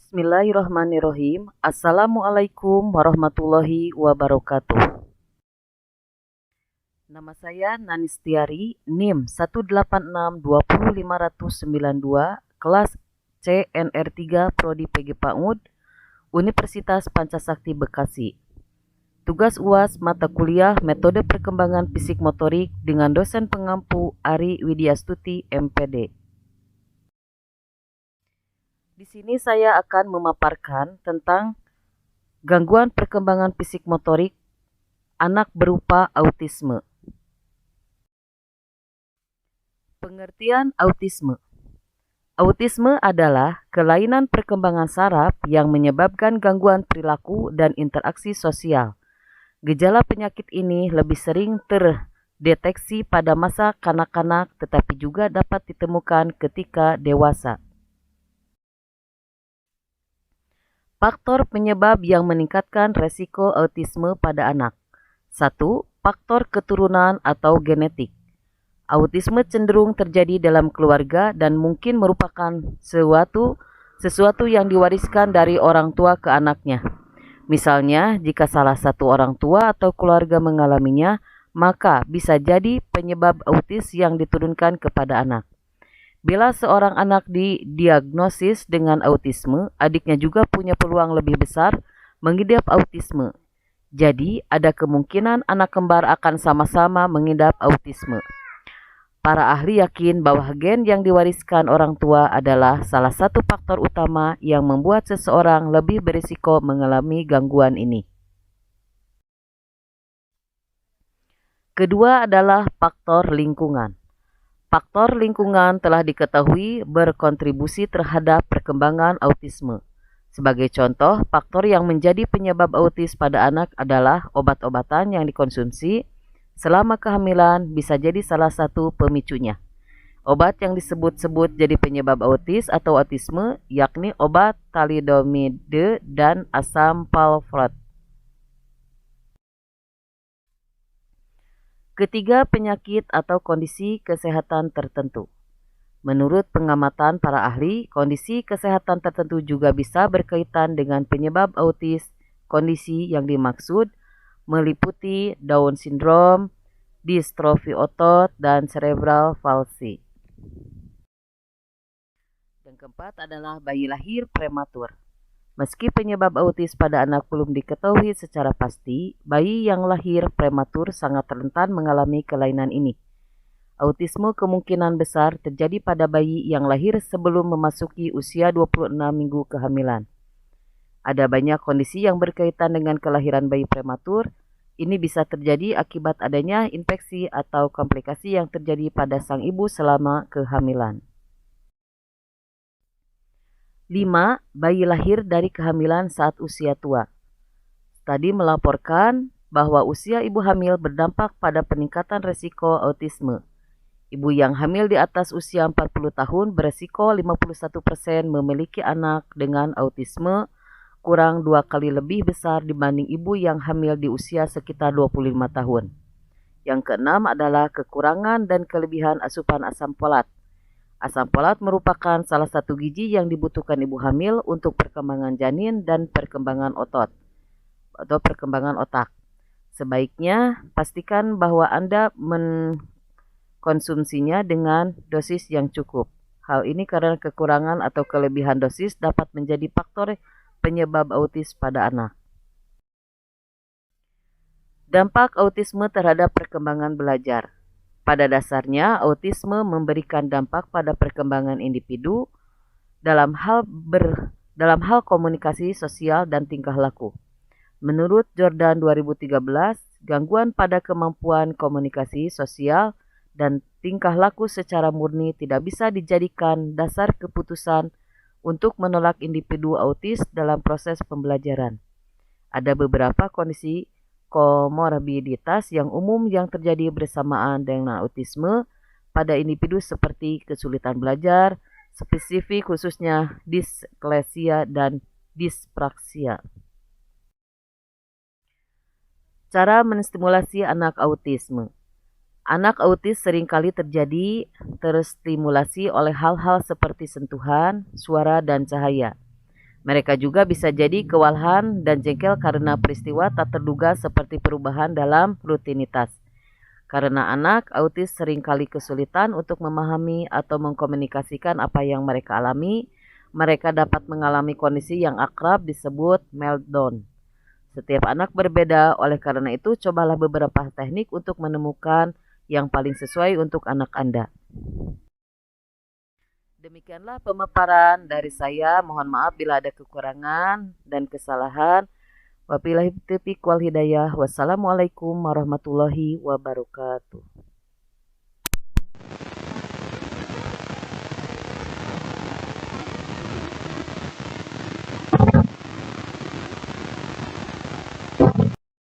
Bismillahirrahmanirrahim. Assalamualaikum warahmatullahi wabarakatuh. Nama saya Nanistiari, NIM 186205092, kelas CNR3 Prodi PG PAUD, Universitas Pancasakti Bekasi. Tugas UAS mata kuliah Metode Perkembangan Fisik Motorik dengan dosen pengampu Ari Widyastuti, MPD. Di sini saya akan memaparkan tentang gangguan perkembangan fisik motorik anak berupa autisme. Pengertian autisme. Autisme adalah kelainan perkembangan saraf yang menyebabkan gangguan perilaku dan interaksi sosial. Gejala penyakit ini lebih sering terdeteksi pada masa kanak-kanak tetapi juga dapat ditemukan ketika dewasa. Faktor penyebab yang meningkatkan resiko autisme pada anak. 1. Faktor keturunan atau genetik. Autisme cenderung terjadi dalam keluarga dan mungkin merupakan sesuatu yang diwariskan dari orang tua ke anaknya. Misalnya, jika salah satu orang tua atau keluarga mengalaminya, maka bisa jadi penyebab autis yang diturunkan kepada anak. Bila seorang anak didiagnosis dengan autisme, adiknya juga punya peluang lebih besar mengidap autisme. Jadi, ada kemungkinan anak kembar akan sama-sama mengidap autisme. Para ahli yakin bahwa gen yang diwariskan orang tua adalah salah satu faktor utama yang membuat seseorang lebih berisiko mengalami gangguan ini. Kedua adalah faktor lingkungan. Faktor lingkungan telah diketahui berkontribusi terhadap perkembangan autisme. Sebagai contoh, faktor yang menjadi penyebab autis pada anak adalah obat-obatan yang dikonsumsi selama kehamilan bisa jadi salah satu pemicunya. Obat yang disebut-sebut jadi penyebab autis atau autisme yakni obat thalidomide dan asam valproat. Ketiga, penyakit atau kondisi kesehatan tertentu. Menurut pengamatan para ahli, kondisi kesehatan tertentu juga bisa berkaitan dengan penyebab autis. Kondisi yang dimaksud meliputi Down syndrome, distrofi otot, dan cerebral palsy. Dan keempat adalah bayi lahir prematur. Meski penyebab autis pada anak belum diketahui secara pasti, bayi yang lahir prematur sangat rentan mengalami kelainan ini. Autisme kemungkinan besar terjadi pada bayi yang lahir sebelum memasuki usia 26 minggu kehamilan. Ada banyak kondisi yang berkaitan dengan kelahiran bayi prematur. Ini bisa terjadi akibat adanya infeksi atau komplikasi yang terjadi pada sang ibu selama kehamilan. 5. Bayi lahir dari kehamilan saat usia tua. Tadi melaporkan bahwa usia ibu hamil berdampak pada peningkatan resiko autisme. Ibu yang hamil di atas usia 40 tahun beresiko 51% memiliki anak dengan autisme, kurang 2 kali lebih besar dibanding ibu yang hamil di usia sekitar 25 tahun. Yang keenam adalah kekurangan dan kelebihan asupan asam folat. Asam folat merupakan salah satu gizi yang dibutuhkan ibu hamil untuk perkembangan janin dan perkembangan otot atau perkembangan otak. Sebaiknya pastikan bahwa Anda mengkonsumsinya dengan dosis yang cukup. Hal ini karena kekurangan atau kelebihan dosis dapat menjadi faktor penyebab autis pada anak. Dampak autisme terhadap perkembangan belajar. Pada dasarnya, autisme memberikan dampak pada perkembangan individu dalam hal komunikasi sosial dan tingkah laku. Menurut Jordan 2013, gangguan pada kemampuan komunikasi sosial dan tingkah laku secara murni tidak bisa dijadikan dasar keputusan untuk menolak individu autis dalam proses pembelajaran. Ada beberapa kondisi komorbiditas yang umum yang terjadi bersamaan dengan autisme pada individu seperti kesulitan belajar, spesifik khususnya disleksia dan dispraksia. Cara menstimulasi anak autisme. Anak autis seringkali terstimulasi oleh hal-hal seperti sentuhan, suara, dan cahaya. Mereka juga bisa jadi kewalahan dan jengkel karena peristiwa tak terduga seperti perubahan dalam rutinitas. Karena anak autis seringkali kesulitan untuk memahami atau mengkomunikasikan apa yang mereka alami, mereka dapat mengalami kondisi yang akrab disebut meltdown. Setiap anak berbeda, oleh karena itu cobalah beberapa teknik untuk menemukan yang paling sesuai untuk anak Anda. Demikianlah pemaparan dari saya. Mohon maaf bila ada kekurangan dan kesalahan. Wabillahi taufiq wal hidayah. Wassalamualaikum warahmatullahi wabarakatuh.